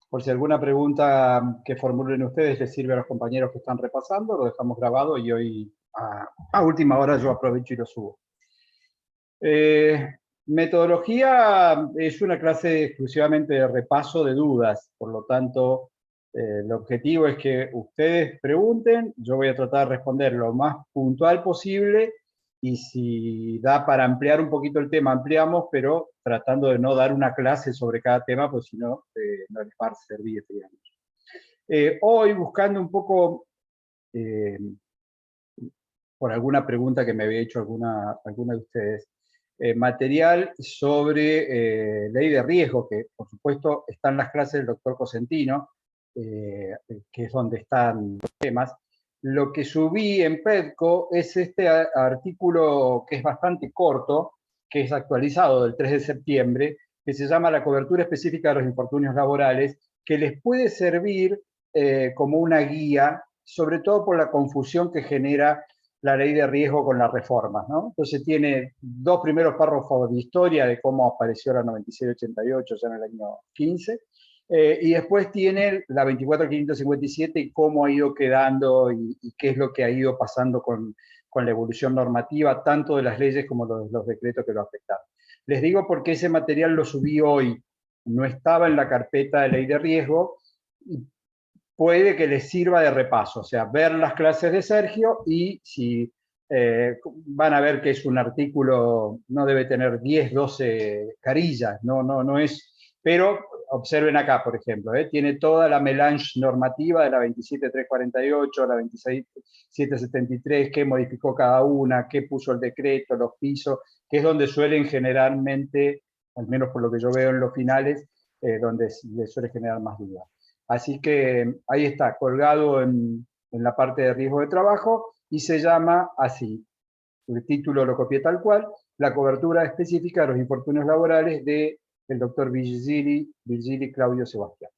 Por si alguna pregunta que formulen ustedes les sirve a los compañeros que están repasando, lo dejamos grabado y hoy a última hora yo aprovecho y lo subo. Metodología es una clase exclusivamente de repaso de dudas, por lo tanto, el objetivo es que ustedes pregunten, yo voy a tratar de responder lo más puntual posible, y si da para ampliar un poquito el tema, ampliamos, pero tratando de no dar una clase sobre cada tema, pues si no, no les va a servir, digamos. Hoy, buscando un poco, por alguna pregunta que me había hecho alguna de ustedes, material sobre ley de riesgo, que por supuesto están las clases del doctor Cosentino, que es donde están los temas. Lo que subí en PEDCO es este artículo que es bastante corto, que es actualizado del 3 de septiembre, que se llama La cobertura específica de los infortunios laborales, que les puede servir como una guía, sobre todo por la confusión que genera la ley de riesgo con las reformas, ¿no? Entonces tiene dos primeros párrafos de historia de cómo apareció la 9688 ya en el año 15, y después tiene la 24557 y cómo ha ido quedando y qué es lo que ha ido pasando con la evolución normativa, tanto de las leyes como los decretos que lo afectaron. Les digo porque ese material lo subí hoy, no estaba en la carpeta de ley de riesgo, y puede que les sirva de repaso, o sea, ver las clases de Sergio y si van a ver que es un artículo, no debe tener 10, 12 carillas, no es, pero observen acá, por ejemplo, tiene toda la melange normativa de la 27348, la 26773, qué modificó cada una, qué puso el decreto, los pisos, que es donde suelen generalmente, al menos por lo que yo veo en los finales, donde les suele generar más dudas. Así que ahí está, colgado en la parte de riesgo de trabajo, y se llama así, el título lo copié tal cual, la cobertura específica de los infortunios laborales del doctor Virgili Claudio Sebastián.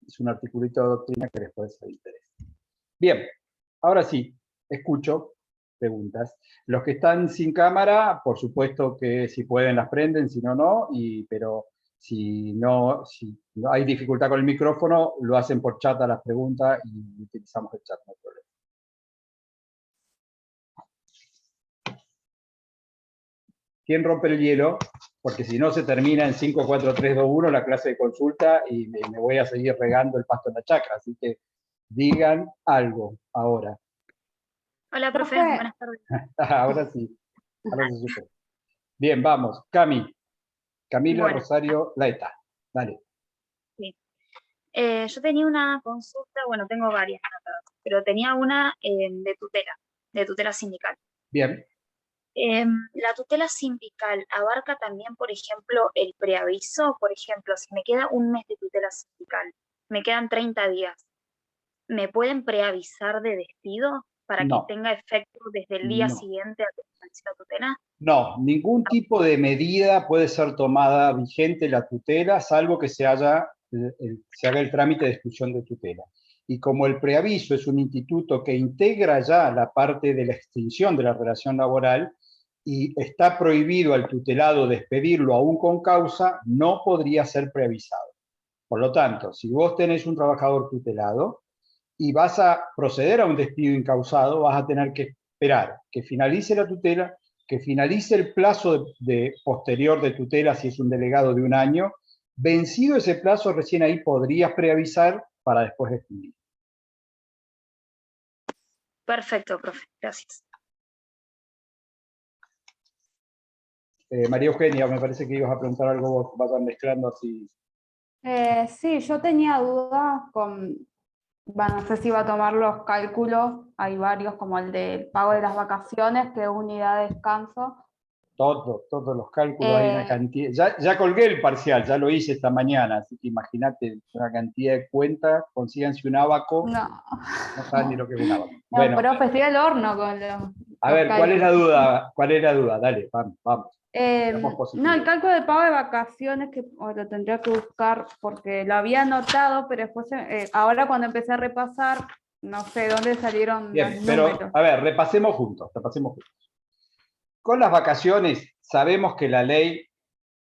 Es un articulito de doctrina que les puede ser de interés. Bien, ahora sí, escucho preguntas. Los que están sin cámara, por supuesto que si pueden las prenden, si no, no, pero si no hay dificultad con el micrófono, lo hacen por chat a las preguntas y utilizamos el chat, no hay problema. ¿Quién rompe el hielo? Porque si no se termina en 5, 4, 3, 2, 1 la clase de consulta y me voy a seguir regando el pasto en la chacra. Así que digan algo ahora. Hola, profe. Buenas tardes. Ahora sí. Ahora se supo. Bien, vamos. Camila Rosario Laeta. Dale. Sí. Yo tenía una consulta, bueno, tengo varias, pero tenía una de tutela sindical. Bien. ¿La tutela sindical abarca también, por ejemplo, el preaviso? Por ejemplo, si me queda un mes de tutela sindical, me quedan 30 días, ¿me pueden preavisar de despido para que tenga efecto desde el día siguiente a que finalice la tutela? No, ningún tipo de medida puede ser tomada vigente la tutela, salvo que se haga el trámite de exclusión de tutela. Y como el preaviso es un instituto que integra ya la parte de la extinción de la relación laboral y está prohibido al tutelado despedirlo aún con causa, no podría ser preavisado. Por lo tanto, si vos tenés un trabajador tutelado y vas a proceder a un despido incausado, vas a tener que esperar que finalice la tutela, que finalice el plazo posterior de tutela, si es un delegado de 1 año. Vencido ese plazo, recién ahí podrías preavisar para después despedir. Perfecto, profe. Gracias. María Eugenia, me parece que ibas a preguntar algo vos, vayan mezclando así. Sí, yo tenía dudas con, no sé si va a tomar los cálculos, hay varios como el del pago de las vacaciones, que es unidad de descanso. Todos los cálculos, hay una cantidad. Ya colgué el parcial, ya lo hice esta mañana, así que imagínate una cantidad de cuentas, consíganse un abaco. No saben ni lo que es un abaco. No, bueno, pero estoy al horno con los a ver, ¿cuál es la duda? ¿Cuál es la duda? Dale, vamos. No, el cálculo de pago de vacaciones, que lo tendría que buscar porque lo había anotado, pero después, ahora cuando empecé a repasar, no sé dónde salieron bien, los pero, números. a ver, repasemos juntos. Con las vacaciones, sabemos que la ley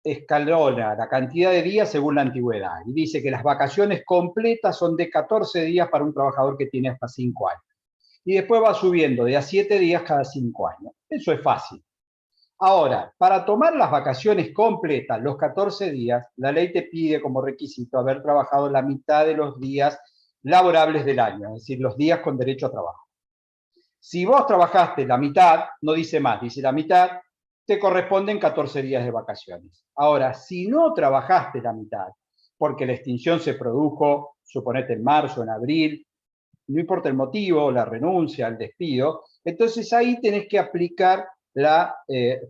escalona la cantidad de días según la antigüedad y dice que las vacaciones completas son de 14 días para un trabajador que tiene hasta 5 años. Y después va subiendo de a 7 días cada 5 años. Eso es fácil. Ahora, para tomar las vacaciones completas, los 14 días, la ley te pide como requisito haber trabajado la mitad de los días laborables del año, es decir, los días con derecho a trabajo. Si vos trabajaste la mitad, no dice más, dice la mitad, te corresponden 14 días de vacaciones. Ahora, si no trabajaste la mitad, porque la extinción se produjo, suponete en marzo, en abril, no importa el motivo, la renuncia, el despido, entonces ahí tenés que aplicar la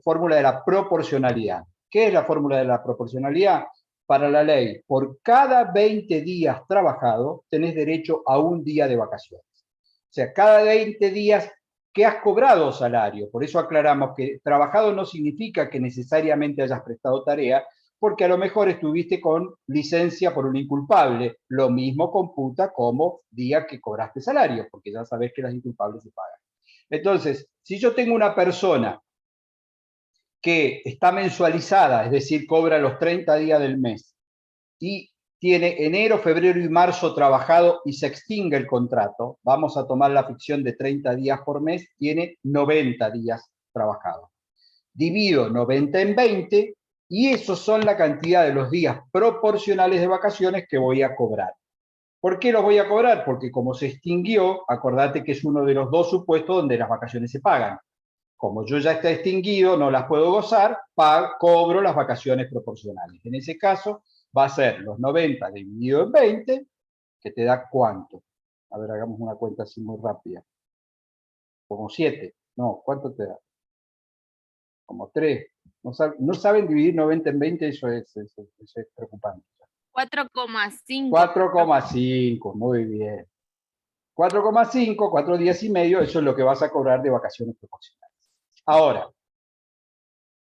fórmula de la proporcionalidad. ¿Qué es la fórmula de la proporcionalidad? Para la ley, por cada 20 días trabajados, tenés derecho a un día de vacaciones. O sea, cada 20 días que has cobrado salario. Por eso aclaramos que trabajado no significa que necesariamente hayas prestado tarea, porque a lo mejor estuviste con licencia por un inculpable. Lo mismo computa como día que cobraste salario, porque ya sabés que las inculpables se pagan. Entonces, si yo tengo una persona que está mensualizada, es decir, cobra los 30 días del mes, y tiene enero, febrero y marzo trabajado y se extingue el contrato, vamos a tomar la ficción de 30 días por mes, tiene 90 días trabajados. Divido 90 en 20 y esos son la cantidad de los días proporcionales de vacaciones que voy a cobrar. ¿Por qué los voy a cobrar? Porque como se extinguió, acordate que es uno de los dos supuestos donde las vacaciones se pagan. Como yo ya está extinguido, no las puedo gozar, cobro las vacaciones proporcionales. En ese caso, va a ser los 90 dividido en 20, que te da ¿cuánto? A ver, hagamos una cuenta así muy rápida. Como 7. No, ¿cuánto te da? Como 3. No saben dividir 90 en 20, eso es preocupante. 4,5. 4,5, muy bien. 4,5, 4 días y medio, eso es lo que vas a cobrar de vacaciones proporcionales. Ahora,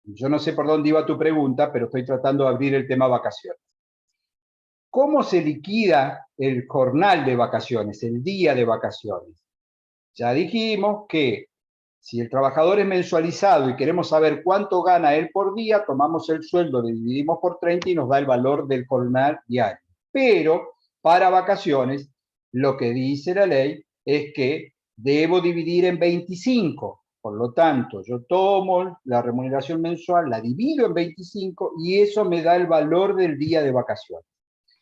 yo no sé por dónde iba tu pregunta, pero estoy tratando de abrir el tema vacaciones. ¿Cómo se liquida el jornal de vacaciones, el día de vacaciones? Ya dijimos que si el trabajador es mensualizado y queremos saber cuánto gana él por día, tomamos el sueldo, lo dividimos por 30 y nos da el valor del jornal diario. Pero para vacaciones, lo que dice la ley es que debo dividir en 25. Por lo tanto, yo tomo la remuneración mensual, la divido en 25 y eso me da el valor del día de vacaciones.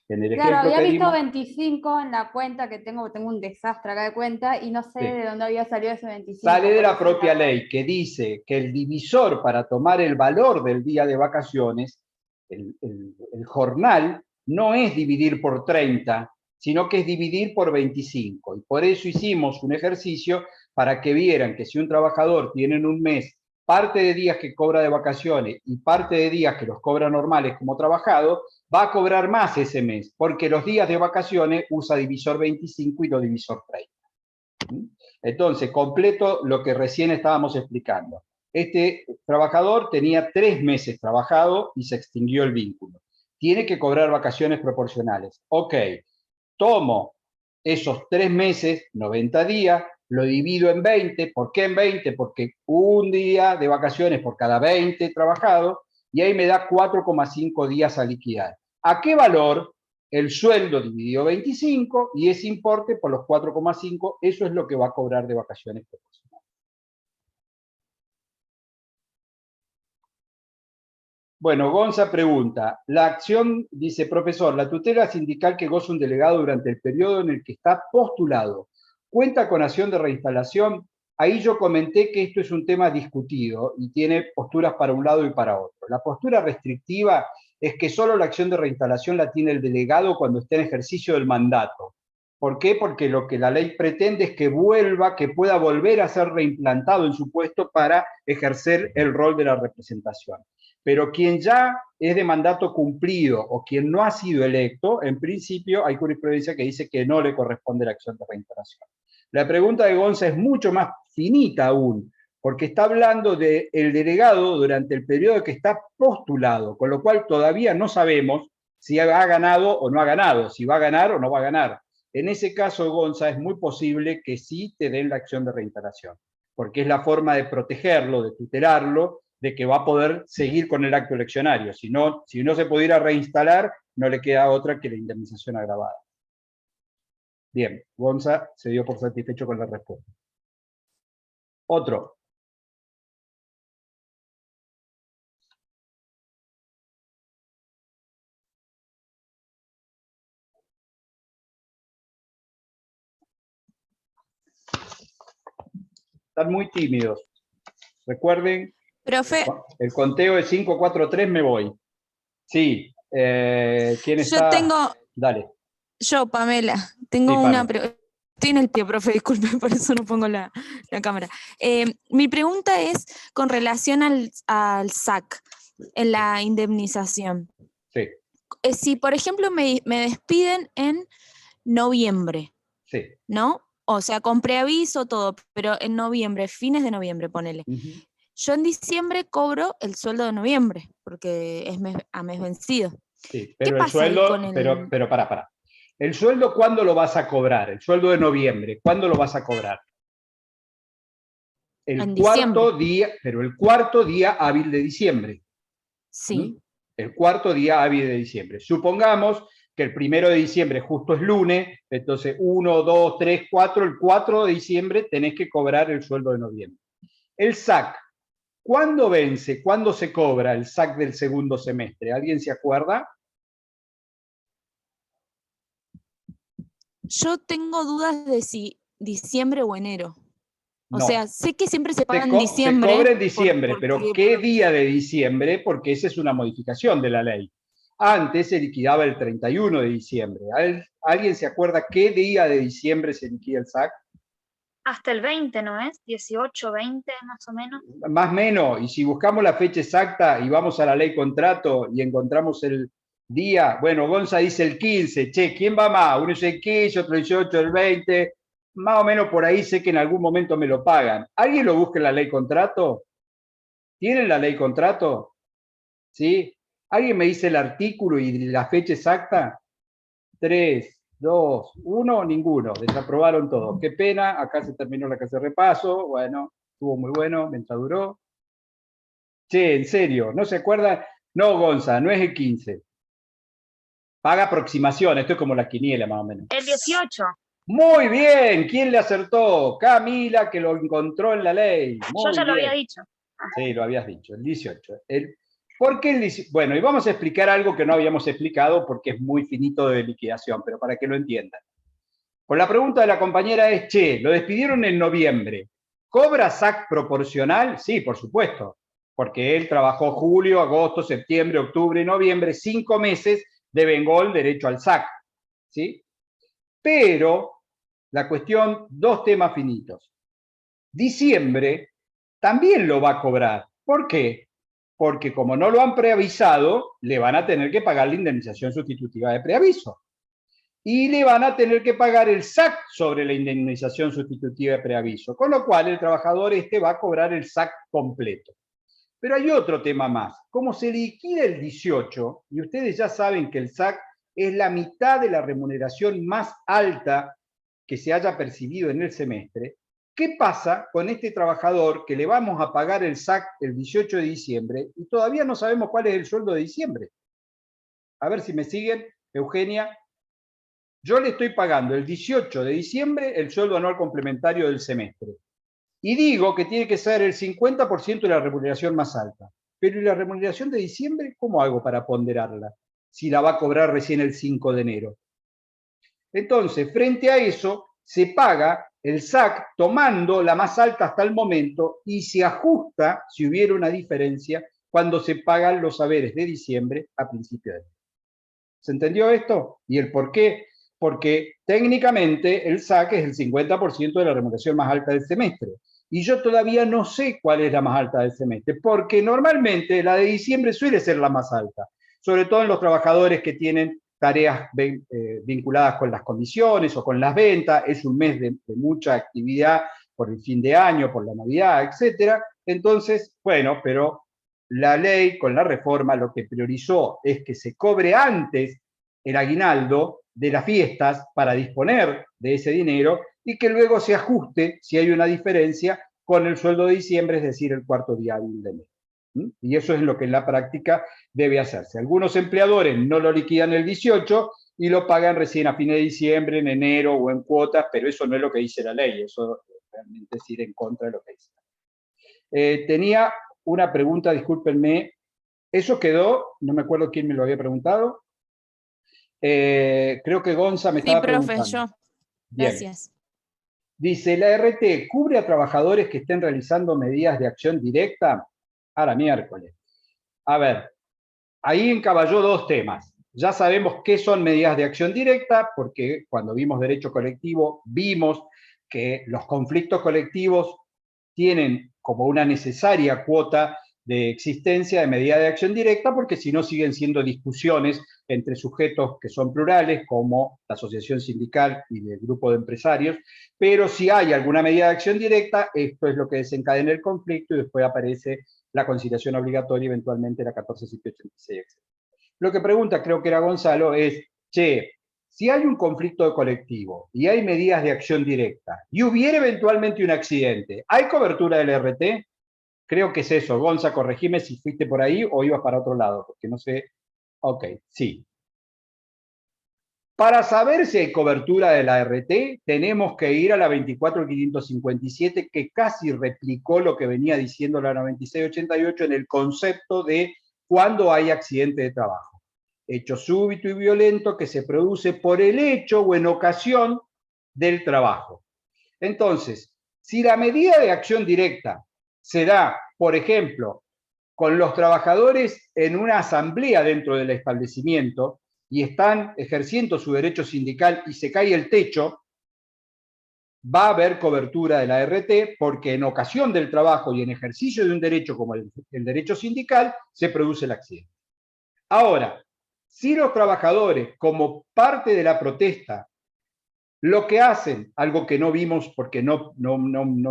En el Claro, ejemplo había que visto dimos, 25 en la cuenta que tengo un desastre acá de cuenta y no sé sí, de dónde había salido ese 25. sale de por la eso propia la- ley que dice que el divisor para tomar el valor del día de vacaciones, el jornal, no es dividir por 30, sino que es dividir por 25. Y por eso hicimos un ejercicio para que vieran que si un trabajador tiene en un mes parte de días que cobra de vacaciones y parte de días que los cobra normales como trabajado, va a cobrar más ese mes, porque los días de vacaciones usa divisor 25 y no divisor 30. Entonces, completo lo que recién estábamos explicando. Este trabajador tenía 3 meses trabajado y se extinguió el vínculo. Tiene que cobrar vacaciones proporcionales. Ok, tomo esos 3 meses, 90 días, lo divido en 20. ¿Por qué en 20? Porque un día de vacaciones por cada 20 trabajados, y ahí me da 4,5 días a liquidar. ¿A qué valor? El sueldo dividido 25 y ese importe por los 4,5, eso es lo que va a cobrar de vacaciones proporcionales. Bueno, Gonza pregunta, la acción, dice profesor, la tutela sindical que goza un delegado durante el periodo en el que está postulado, ¿cuenta con acción de reinstalación? Ahí yo comenté que esto es un tema discutido y tiene posturas para un lado y para otro. La postura restrictiva es que solo la acción de reinstalación la tiene el delegado cuando está en ejercicio del mandato. ¿Por qué? Porque lo que la ley pretende es que vuelva, que pueda volver a ser reimplantado en su puesto para ejercer el rol de la representación. Pero quien ya es de mandato cumplido o quien no ha sido electo, en principio hay jurisprudencia que dice que no le corresponde la acción de reinstalación. La pregunta de Gonza es mucho más finita aún, porque está hablando del delegado durante el periodo que está postulado, con lo cual todavía no sabemos si ha ganado o no ha ganado, si va a ganar o no va a ganar. En ese caso, Gonza, es muy posible que sí te den la acción de reinstalación, porque es la forma de protegerlo, de tutelarlo, de que va a poder seguir con el acto eleccionario. Si no se pudiera reinstalar, no le queda otra que la indemnización agravada. Bien, Gonza se dio por satisfecho con la respuesta. Otro. Están muy tímidos. Recuerden, Profe, el conteo es 5, 4, 3, me voy. Sí, ¿quién está? yo tengo, Dale. Pamela, tengo Sí, una Pame. pregunta. Estoy en el pie, profe, disculpe, por eso no pongo la cámara. Mi pregunta es con relación al SAC, en la indemnización. Sí, Si, por ejemplo, me despiden en noviembre, sí. ¿no? O sea, con preaviso, todo, pero en noviembre, fines de noviembre, ponele. Ujú. Yo en diciembre cobro el sueldo de noviembre, porque es a mes vencido. Sí, ¿Qué pero el pasa ahí sueldo, con el...? pero para. ¿El sueldo cuándo lo vas a cobrar? El sueldo de noviembre, ¿cuándo lo vas a cobrar? En diciembre. El cuarto día hábil de diciembre. Sí. El cuarto día hábil de diciembre. Supongamos que el 1 de diciembre justo es lunes, entonces 1, 2, 3, 4, el 4 de diciembre tenés que cobrar el sueldo de noviembre. El SAC, ¿cuándo vence? ¿Cuándo se cobra el SAC del segundo semestre? ¿Alguien se acuerda? Yo tengo dudas de si diciembre o enero. O No. sea, sé que siempre se paga en Se diciembre. cobra en diciembre, pero ¿qué día de diciembre? Porque esa es una modificación de la ley. Antes se liquidaba el 31 de diciembre. ¿Alguien se acuerda qué día de diciembre se liquida el SAC? Hasta el 20, ¿no es? 18, 20 más o menos. Más o menos, y si buscamos la fecha exacta y vamos a la ley contrato y encontramos el día, bueno, Gonza dice el 15, che, ¿quién va más? Uno dice el 15, otro 18, el 20, más o menos por ahí sé que en algún momento me lo pagan. ¿Alguien lo busca en la ley contrato? ¿Tienen la ley contrato? ¿Sí? ¿Alguien me dice el artículo y la fecha exacta? 3, 2, 1, ninguno. Desaprobaron todo. Qué pena, acá se terminó la clase de repaso. Bueno, estuvo muy bueno mientras duró. Che, en serio, ¿no se acuerdan? No, Gonza, no es el 15. Paga aproximación, esto es como la quiniela más o menos. El 18. Muy bien, ¿quién le acertó? Camila, que lo encontró en la ley. Muy Yo ya lo bien. había dicho. Sí, lo habías dicho, el 18. ¿Por qué el 18? Bueno, y vamos a explicar algo que no habíamos explicado porque es muy finito de liquidación, pero para que lo entiendan. Pues la pregunta de la compañera es, che, lo despidieron en noviembre. ¿Cobra SAC proporcional? Sí, por supuesto, porque él trabajó julio, agosto, septiembre, octubre, noviembre, 5 meses de vengol derecho al SAC. ¿Sí? Pero la cuestión, dos temas finitos. Diciembre también lo va a cobrar. ¿Por qué? Porque como no lo han preavisado, le van a tener que pagar la indemnización sustitutiva de preaviso. Y le van a tener que pagar el SAC sobre la indemnización sustitutiva de preaviso, con lo cual el trabajador va a cobrar el SAC completo. Pero hay otro tema más. Como se liquida el 18, y ustedes ya saben que el SAC es la mitad de la remuneración más alta que se haya percibido en el semestre, ¿qué pasa con este trabajador que le vamos a pagar el SAC el 18 de diciembre y todavía no sabemos cuál es el sueldo de diciembre? A ver si me siguen, Eugenia. Yo le estoy pagando el 18 de diciembre el sueldo anual complementario del semestre. Y digo que tiene que ser el 50% de la remuneración más alta. Pero ¿y la remuneración de diciembre? ¿Cómo hago para ponderarla? Si la va a cobrar recién el 5 de enero. Entonces, frente a eso, se paga el SAC tomando la más alta hasta el momento y se ajusta, si hubiera una diferencia, cuando se pagan los haberes de diciembre a principio de enero. ¿Se entendió esto? ¿Y el por qué? Porque técnicamente el SAC es el 50% de la remuneración más alta del semestre. Y yo todavía no sé cuál es la más alta del semestre, porque normalmente la de diciembre suele ser la más alta, sobre todo en los trabajadores que tienen tareas vinculadas con las comisiones o con las ventas, es un mes de mucha actividad por el fin de año, por la Navidad, etc. Entonces, bueno, pero la ley con la reforma lo que priorizó es que se cobre antes el aguinaldo de las fiestas para disponer de ese dinero y que luego se ajuste, si hay una diferencia, con el sueldo de diciembre, es decir, el cuarto día hábil de mes. Y eso es lo que en la práctica debe hacerse. Algunos empleadores no lo liquidan el 18 y lo pagan recién a fines de diciembre, en enero o en cuotas, pero eso no es lo que dice la ley, eso realmente es ir en contra de lo que dice. Tenía una pregunta, discúlpenme, eso quedó, no me acuerdo quién me lo había preguntado. Creo que Gonza me Sí, estaba profe, preguntando. yo. Bien. Gracias. Dice, ¿la RT cubre a trabajadores que estén realizando medidas de acción directa? A la miércoles. A ver, ahí encaballó dos temas. Ya sabemos qué son medidas de acción directa, porque cuando vimos derecho colectivo, vimos que los conflictos colectivos tienen como una necesaria cuota de existencia de medida de acción directa, porque si no siguen siendo discusiones entre sujetos que son plurales, como la asociación sindical y el grupo de empresarios, pero si hay alguna medida de acción directa, esto es lo que desencadena el conflicto y después aparece la conciliación obligatoria, eventualmente la 14.786, etc. Lo que pregunta, creo que era Gonzalo, es, che, si hay un conflicto de colectivo y hay medidas de acción directa y hubiera eventualmente un accidente, ¿hay cobertura del RT? Creo que es eso. Gonza, corregime si fuiste por ahí o ibas para otro lado, porque no sé. Ok, sí. Para saber si hay cobertura de la RT, tenemos que ir a la 24.557, que casi replicó lo que venía diciendo la 9688 en el concepto de cuando hay accidente de trabajo. Hecho súbito y violento que se produce por el hecho o en ocasión del trabajo. Entonces, si la medida de acción directa se da, por ejemplo, con los trabajadores en una asamblea dentro del establecimiento y están ejerciendo su derecho sindical y se cae el techo, va a haber cobertura de la RT porque en ocasión del trabajo y en ejercicio de un derecho como el derecho sindical se produce el accidente. Ahora, si los trabajadores, como parte de la protesta, lo que hacen, algo que no vimos porque no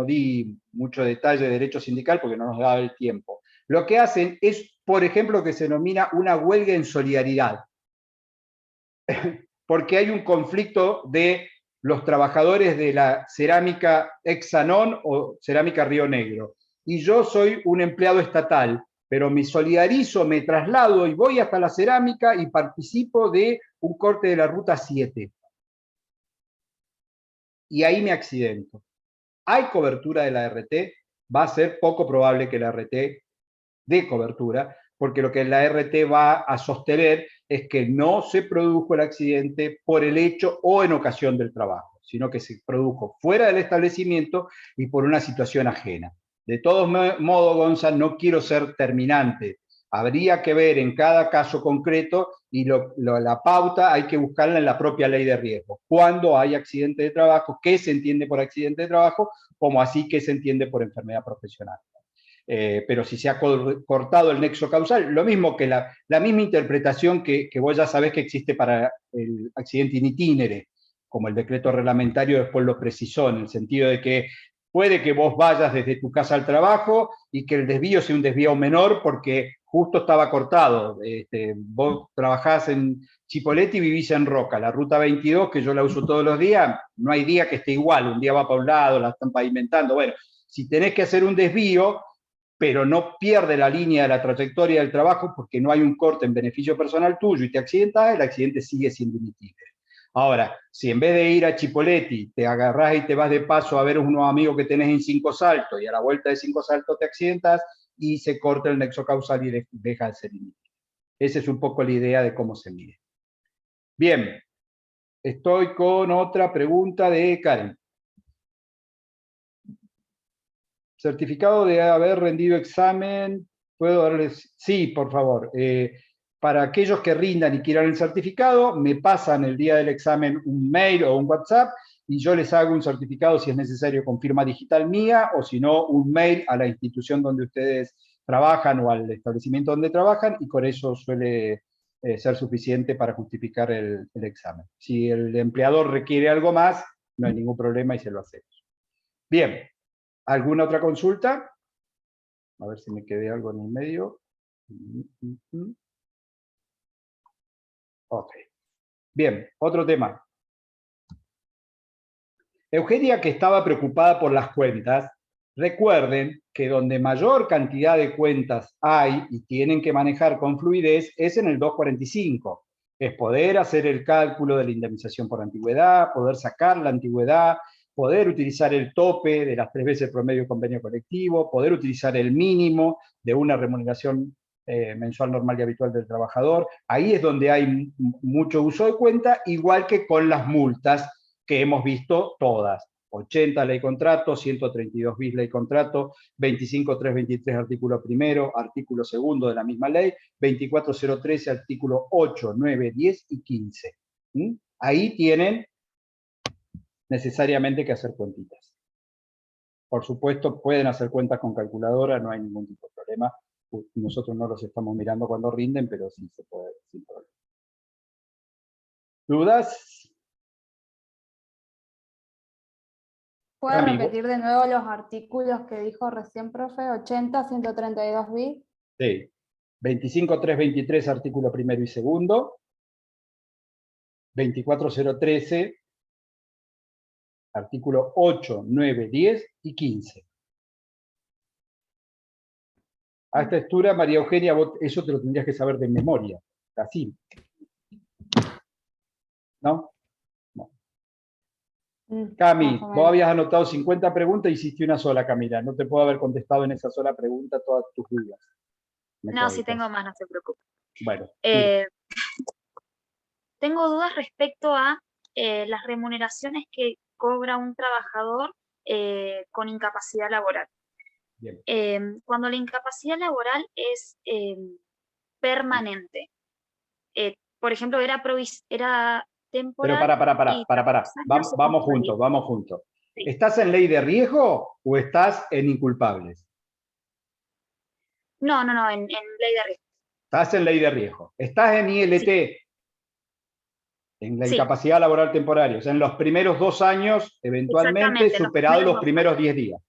di mucho detalle de derecho sindical porque no nos daba el tiempo, lo que hacen es, por ejemplo, lo que se denomina una huelga en solidaridad. Porque hay un conflicto de los trabajadores de la cerámica Exanón o cerámica Río Negro. Y yo soy un empleado estatal, pero me solidarizo, me traslado y voy hasta la cerámica y participo de un corte de la ruta 7. Y ahí me accidento. ¿Hay cobertura de la RT? Va a ser poco probable que la RT dé cobertura, porque lo que la RT va a sostener es que no se produjo el accidente por el hecho o en ocasión del trabajo, sino que se produjo fuera del establecimiento y por una situación ajena. De todos modos, Gonzalo, no quiero ser terminante. Habría que ver en cada caso concreto y la pauta hay que buscarla en la propia ley de riesgo. ¿Cuándo hay accidente de trabajo? ¿Qué se entiende por accidente de trabajo? Como así que se entiende por enfermedad profesional. Pero si se ha cortado el nexo causal, lo mismo que la misma interpretación que vos ya sabés que existe para el accidente in itinere, como el decreto reglamentario después lo precisó, en el sentido de que puede que vos vayas desde tu casa al trabajo y que el desvío sea un desvío menor porque justo estaba cortado. Vos trabajás en Chipoleti y vivís en Roca, la ruta 22, que yo la uso todos los días, no hay día que esté igual, un día va para un lado, la están pavimentando. Bueno, si tenés que hacer un desvío, pero no pierde la línea de la trayectoria del trabajo porque no hay un corte en beneficio personal tuyo y te accidentas, el accidente sigue siendo emitible. Ahora, si en vez de ir a Chipoleti te agarrás y te vas de paso a ver unos amigos que tenés en Cinco Saltos y a la vuelta de Cinco Saltos te accidentas y se corta el nexo causal y deja de ser emitible. Esa es un poco la idea de cómo se mide. Bien, estoy con otra pregunta de Karen. Certificado de haber rendido examen, ¿puedo darles? Sí, por favor. Para aquellos que rindan y quieran el certificado, me pasan el día del examen un mail o un WhatsApp y yo les hago un certificado si es necesario con firma digital mía o si no, un mail a la institución donde ustedes trabajan o al establecimiento donde trabajan y con eso suele ser suficiente para justificar el examen. Si el empleador requiere algo más, no hay ningún problema y se lo hacemos. Bien. ¿Alguna otra consulta? A ver si me quedé algo en el medio. Ok. Bien, otro tema. Eugenia, que estaba preocupada por las cuentas, Recuerden que donde mayor cantidad de cuentas hay y tienen que manejar con fluidez es en el 245. Es poder hacer el cálculo de la indemnización por antigüedad, poder sacar la antigüedad, poder utilizar el tope de las 3 veces promedio convenio colectivo, poder utilizar el mínimo de una remuneración mensual normal y habitual del trabajador. Ahí es donde hay mucho uso de cuenta, igual que con las multas que hemos visto todas. 80 ley contrato, 132 bis ley contrato, 25.323 artículo primero, artículo segundo de la misma ley, 24.013 artículo 8, 9, 10 y 15. Ahí tienen necesariamente que hacer cuentitas. Por supuesto, pueden hacer cuentas con calculadora, no hay ningún tipo de problema. Nosotros no los estamos mirando cuando rinden, pero sí se puede, sin problema. ¿Dudas? ¿Puede Amigo. repetir de nuevo los artículos que dijo recién, profe? 80, 132 bis. Sí. 25.323 artículo primero y segundo. 24.013 artículo 8, 9, 10 y 15. A esta altura, María Eugenia, vos eso te lo tendrías que saber de memoria. Así. ¿No? Cami, Más o vos menos. habías anotado 50 preguntas y hiciste una sola, Camila. No te puedo haber contestado en esa sola pregunta todas tus dudas. No, si tengo más, no se preocupe. Bueno, Tengo dudas respecto a las remuneraciones que cobra un trabajador con incapacidad laboral. bien. Cuando la incapacidad laboral es permanente, por ejemplo, era temporal. Pero para. Vamos juntos. Sí. ¿Estás en ley de riesgo o estás en inculpables? No, en ley de riesgo. Estás en ley de riesgo. ¿Estás en ILT? Sí. En la incapacidad laboral temporaria. O sea, en los primeros 2 años, eventualmente, superados los primeros 10 días.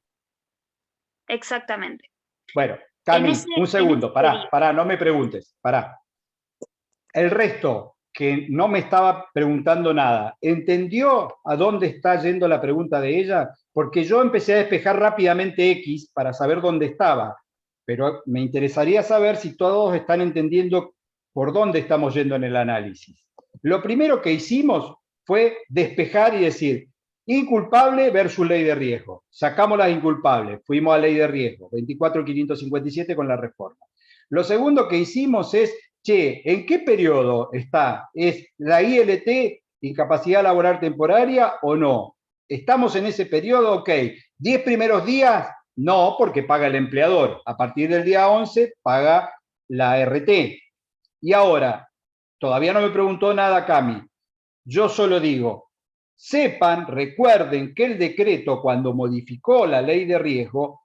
Exactamente. Bueno, Cami, un segundo, pará, no me preguntes, pará. El resto, que no me estaba preguntando nada, ¿entendió a dónde está yendo la pregunta de ella? Porque yo empecé a despejar rápidamente X para saber dónde estaba, pero me interesaría saber si todos están entendiendo por dónde estamos yendo en el análisis. Lo primero que hicimos fue despejar y decir, inculpable versus ley de riesgo. Sacamos las inculpables, fuimos a ley de riesgo, 24.557 con la reforma. Lo segundo que hicimos es, ¿en qué periodo está? ¿Es la ILT, incapacidad laboral temporaria o no? ¿Estamos en ese periodo? Ok. ¿10 primeros días? No, porque paga el empleador. A partir del día 11 paga la RT. Y ahora, todavía no me preguntó nada Cami. Yo solo digo, recuerden que el decreto cuando modificó la ley de riesgo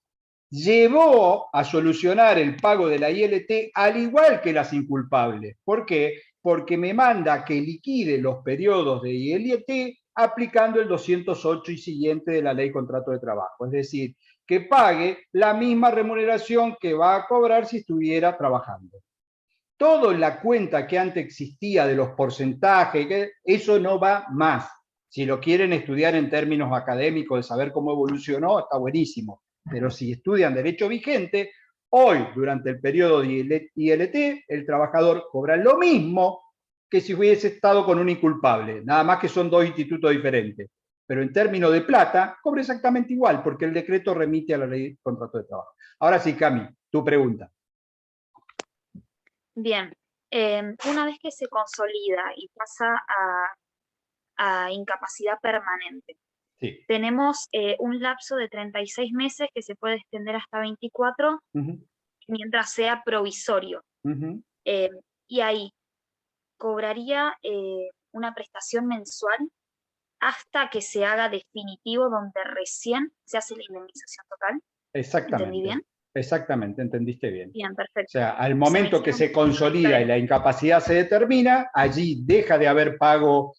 llevó a solucionar el pago de la ILT al igual que las inculpables. ¿Por qué? Porque me manda que liquide los periodos de ILT aplicando el 208 y siguiente de la ley contrato de trabajo. Es decir, que pague la misma remuneración que va a cobrar si estuviera trabajando. Todo en la cuenta que antes existía de los porcentajes, eso no va más. Si lo quieren estudiar en términos académicos de saber cómo evolucionó, está buenísimo. Pero si estudian derecho vigente, hoy, durante el periodo de ILT, el trabajador cobra lo mismo que si hubiese estado con un inculpable. Nada más que son 2 institutos diferentes. Pero en términos de plata, cobra exactamente igual, porque el decreto remite a la ley de contrato de trabajo. Ahora sí, Cami, tu pregunta. Bien, una vez que se consolida y pasa a incapacidad permanente, sí. Tenemos un lapso de 36 meses que se puede extender hasta 24 mientras sea provisorio. Y ahí cobraría una prestación mensual hasta que se haga definitivo, donde recién se hace la indemnización total. Exactamente. ¿Entendí bien? Exactamente, entendiste bien. Bien, perfecto. O sea, al momento que se consolida y la incapacidad se determina, allí deja de haber pago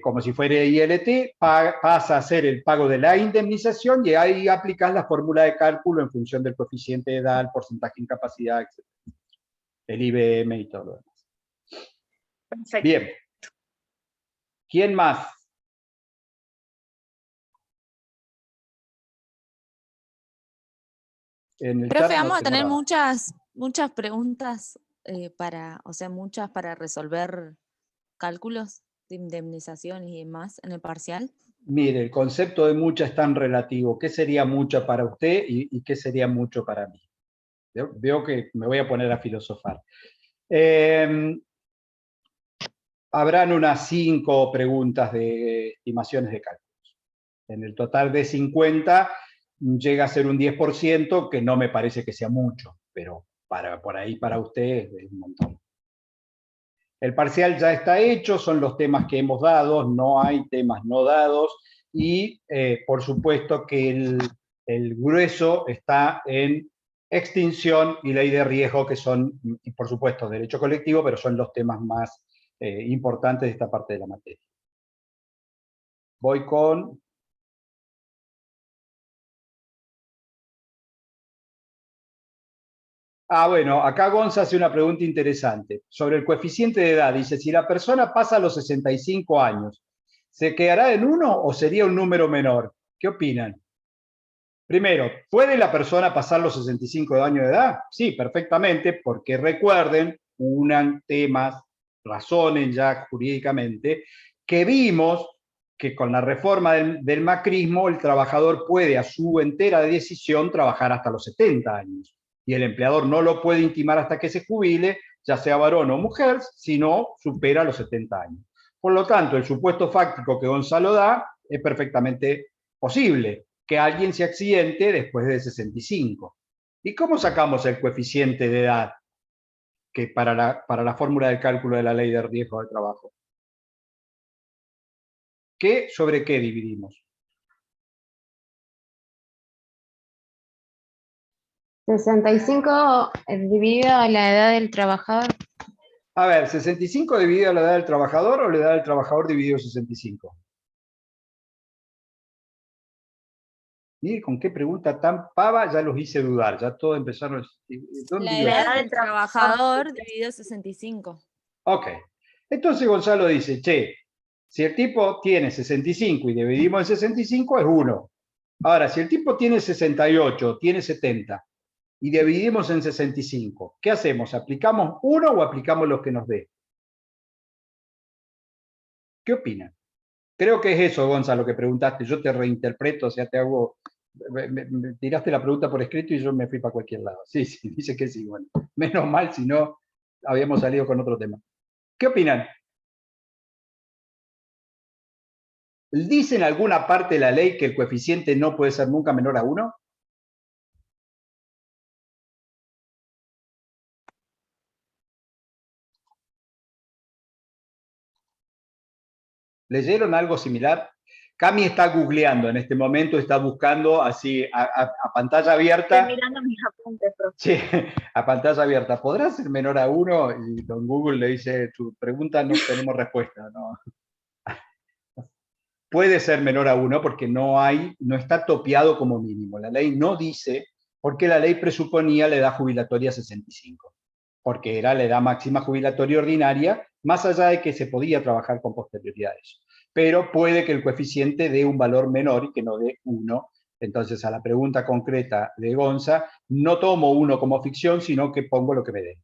como si fuera ILT, pasa a ser el pago de la indemnización y ahí aplicas la fórmula de cálculo en función del coeficiente de edad, el porcentaje de incapacidad, etc. El IBM y todo lo demás. Perfecto. Bien. ¿Quién más? En el Profe, chat no vamos a tengo tener nada. muchas preguntas muchas para resolver cálculos de indemnización y demás en el parcial. Mire, el concepto de mucha es tan relativo. ¿Qué sería mucha para usted y qué sería mucho para mí? Veo que me voy a poner a filosofar. Habrán unas 5 preguntas de estimaciones de cálculos. En el total de 50 llega a ser un 10%, que no me parece que sea mucho, pero por ahí para usted es un montón. El parcial ya está hecho, son los temas que hemos dado, no hay temas no dados, y por supuesto que el grueso está en extinción y ley de riesgo, que son, y por supuesto, derecho colectivo, pero son los temas más importantes de esta parte de la materia. Voy con... Bueno, acá Gonza hace una pregunta interesante sobre el coeficiente de edad. Dice, si la persona pasa los 65 años, ¿se quedará en 1 o sería un número menor? ¿Qué opinan? Primero, ¿puede la persona pasar los 65 años de edad? Sí, perfectamente, porque recuerden, unan temas, razonen ya jurídicamente, que vimos que con la reforma del macrismo el trabajador puede a su entera decisión trabajar hasta los 70 años. Y el empleador no lo puede intimar hasta que se jubile, ya sea varón o mujer, si no supera los 70 años. Por lo tanto, el supuesto fáctico que Gonzalo da es perfectamente posible, que alguien se accidente después de 65. ¿Y cómo sacamos el coeficiente de edad que para la fórmula de cálculo de la ley de riesgo de trabajo? ¿Qué sobre qué dividimos? 65 dividido a la edad del trabajador. A ver, ¿65 dividido a la edad del trabajador o la edad del trabajador dividido 65? Miren con qué pregunta tan pava ya los hice dudar, ya todos empezaron. ¿Dónde La iba? edad del trabajador dividido 65. Ok. Entonces Gonzalo dice, che, si el tipo tiene 65 y dividimos en 65 es 1. Ahora, si el tipo tiene 68, tiene 70 y dividimos en 65, ¿qué hacemos? ¿Aplicamos 1 o aplicamos los que nos dé? ¿Qué opinan? Creo que es eso, Gonzalo, que preguntaste. Yo te reinterpreto, o sea, te hago... Me tiraste la pregunta por escrito y yo me fui para cualquier lado. Sí, sí, dice que sí. Bueno, menos mal, si no, habíamos salido con otro tema. ¿Qué opinan? ¿Dice en alguna parte de la ley que el coeficiente no puede ser nunca menor a 1? ¿Leyeron algo similar? Cami está googleando en este momento, está buscando así a pantalla abierta. Estoy mirando mis apuntes, profe. Sí, a pantalla abierta. ¿Podrá ser menor a 1? Y don Google le dice, tu pregunta no tenemos respuesta. No. Puede ser menor a 1 porque no está topeado como mínimo. La ley no dice, porque la ley presuponía la edad jubilatoria 65, porque era la edad máxima jubilatoria ordinaria, más allá de que se podía trabajar con posterioridad a eso. Pero puede que el coeficiente dé un valor menor y que no dé 1. Entonces, a la pregunta concreta de Gonza, no tomo 1 como ficción, sino que pongo lo que me dé.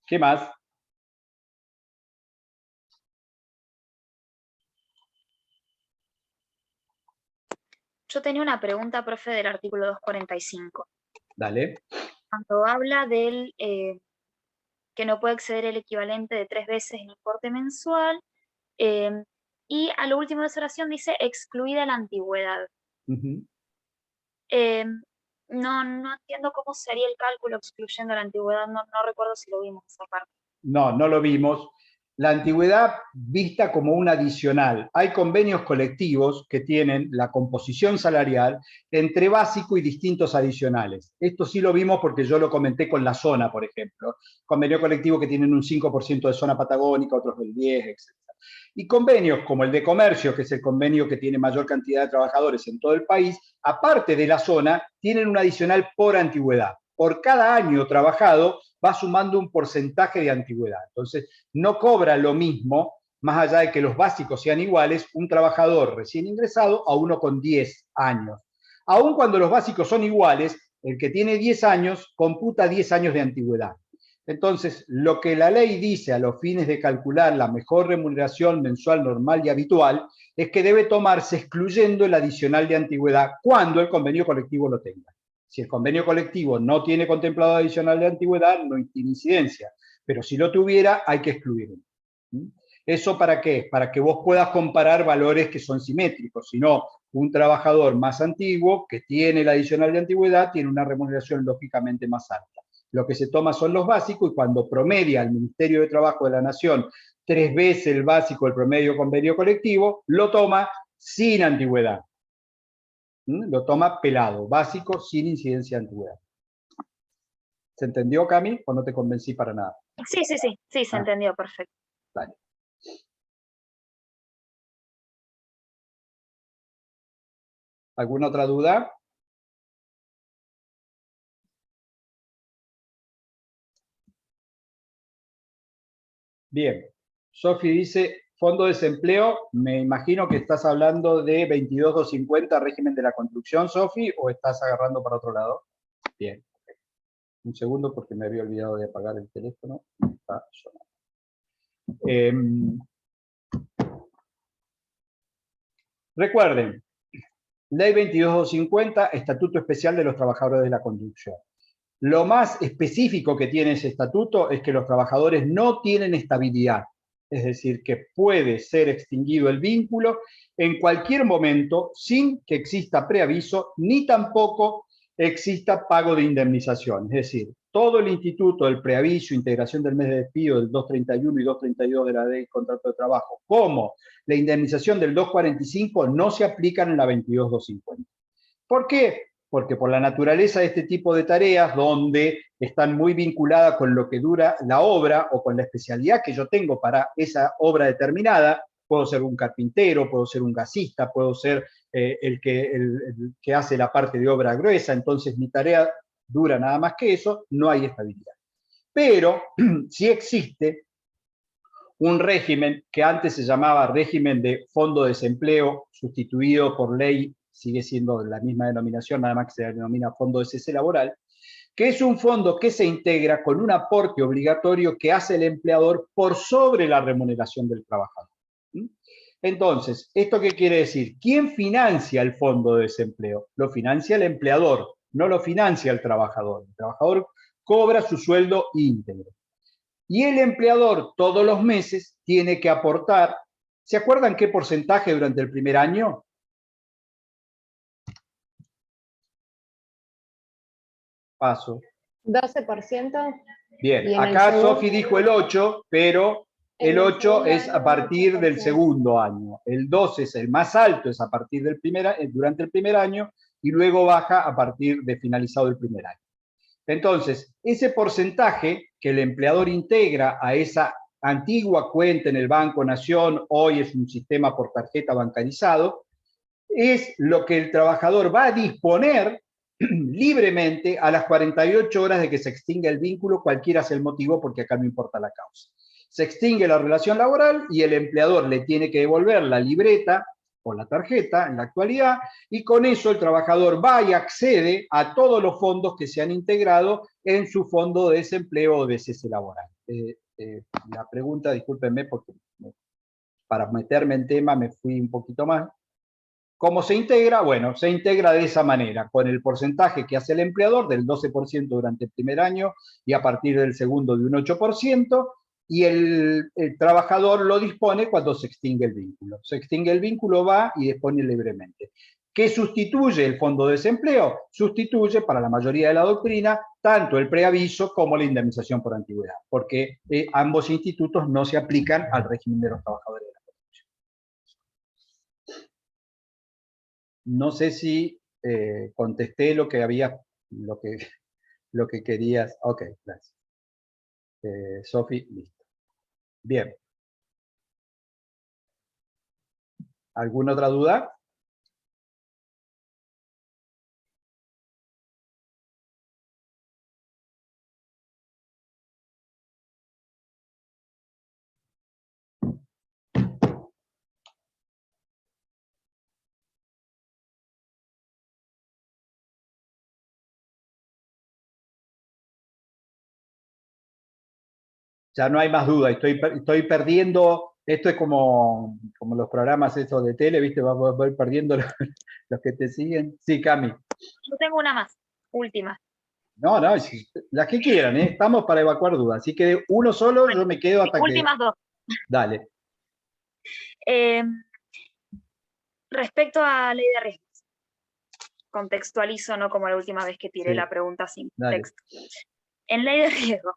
¿Qué más? Yo tenía una pregunta, profe, del artículo 245. Dale. Cuando habla del que no puede exceder el equivalente de 3 veces el importe mensual, y a lo último de esa oración dice excluida la antigüedad. No entiendo cómo sería el cálculo excluyendo la antigüedad, no recuerdo si lo vimos esa parte. No, no lo vimos. La antigüedad vista como un adicional. Hay convenios colectivos que tienen la composición salarial entre básico y distintos adicionales. Esto sí lo vimos porque yo lo comenté con la zona, por ejemplo. Convenio colectivo que tienen un 5% de zona patagónica, otros del 10%, etc. Y convenios como el de comercio, que es el convenio que tiene mayor cantidad de trabajadores en todo el país, aparte de la zona, tienen un adicional por antigüedad. Por cada año trabajado va sumando un porcentaje de antigüedad. Entonces, no cobra lo mismo más allá de que los básicos sean iguales, un trabajador recién ingresado a uno con 10 años. Aun cuando los básicos son iguales, el que tiene 10 años computa 10 años de antigüedad. Entonces, lo que la ley dice a los fines de calcular la mejor remuneración mensual normal y habitual es que debe tomarse excluyendo el adicional de antigüedad cuando el convenio colectivo lo tenga. Si el convenio colectivo no tiene contemplado adicional de antigüedad, no tiene incidencia, pero si lo tuviera, hay que excluirlo. ¿Eso para qué? Para que vos puedas comparar valores que son simétricos, si no, un trabajador más antiguo que tiene el adicional de antigüedad tiene una remuneración lógicamente más alta. Lo que se toma son los básicos y cuando promedia el Ministerio de Trabajo de la Nación 3 veces el básico del promedio convenio colectivo, lo toma sin antigüedad. Lo toma pelado, básico sin incidencia de antigüedad. ¿Se entendió, Cami, o no te convencí para nada? Sí, se entendió, perfecto. Vale. ¿Alguna otra duda? Bien. Sofi dice, fondo de desempleo, me imagino que estás hablando de 22.250, régimen de la construcción, Sofi, o estás agarrando para otro lado. Bien. Un segundo porque me había olvidado de apagar el teléfono. Está sonando. Recuerden, Ley 22.250, Estatuto Especial de los Trabajadores de la Construcción. Lo más específico que tiene ese estatuto es que los trabajadores no tienen estabilidad, es decir, que puede ser extinguido el vínculo en cualquier momento sin que exista preaviso ni tampoco exista pago de indemnización. Es decir, todo el instituto del preaviso, integración del mes de despido del 231 y 232 de la ley de contrato de trabajo, como la indemnización del 245 no se aplican en la 22.250. ¿Por qué? Porque por la naturaleza de este tipo de tareas, donde están muy vinculadas con lo que dura la obra o con la especialidad que yo tengo para esa obra determinada, puedo ser un carpintero, puedo ser un gasista, puedo ser el que hace la parte de obra gruesa, entonces mi tarea dura nada más que eso, no hay estabilidad. Pero sí existe un régimen que antes se llamaba régimen de fondo de desempleo, sustituido por ley, sigue siendo la misma denominación, nada más que se denomina fondo de cese laboral, que es un fondo que se integra con un aporte obligatorio que hace el empleador por sobre la remuneración del trabajador. Entonces, ¿esto qué quiere decir? ¿Quién financia el fondo de desempleo? Lo financia el empleador, no lo financia el trabajador. El trabajador cobra su sueldo íntegro. Y el empleador todos los meses tiene que aportar, ¿se acuerdan qué porcentaje durante el primer año? Paso. 12%. Bien, acá Sofi dijo el 8, pero el 8 es a partir del segundo año. El 12 es el más alto, es a partir del durante el primer año, y luego baja a partir de finalizado el primer año. Entonces, ese porcentaje que el empleador integra a esa antigua cuenta en el Banco Nación, hoy es un sistema por tarjeta bancarizado, es lo que el trabajador va a disponer libremente a las 48 horas de que se extinga el vínculo, cualquiera sea el motivo, porque acá no importa la causa. Se extingue la relación laboral y el empleador le tiene que devolver la libreta o la tarjeta en la actualidad, y con eso el trabajador va y accede a todos los fondos que se han integrado en su fondo de desempleo o de cese laboral. La pregunta, discúlpenme, porque para meterme en tema me fui un poquito más. ¿Cómo se integra? Bueno, se integra de esa manera, con el porcentaje que hace el empleador del 12% durante el primer año y a partir del segundo de un 8%, y el trabajador lo dispone cuando se extingue el vínculo. Se extingue el vínculo, va y dispone libremente. ¿Qué sustituye el fondo de desempleo? Sustituye, para la mayoría de la doctrina, tanto el preaviso como la indemnización por antigüedad, porque ambos institutos no se aplican al régimen de los trabajadores. No sé si contesté lo que había, lo que querías. Ok, gracias. Sofi, listo. Bien. ¿Alguna otra duda? Ya no hay más duda, estoy perdiendo, esto es como los programas esos de tele, ¿viste? Voy perdiendo los que te siguen. Sí, Cami. Yo tengo una más, última. No, las que quieran, ¿eh? Estamos para evacuar dudas. Así que de uno solo yo me quedo hasta que... Últimas dos. Dale. Respecto a ley de riesgos, contextualizo, no como la última vez que tiré Sí, la pregunta sin dale. contexto. En ley de riesgos,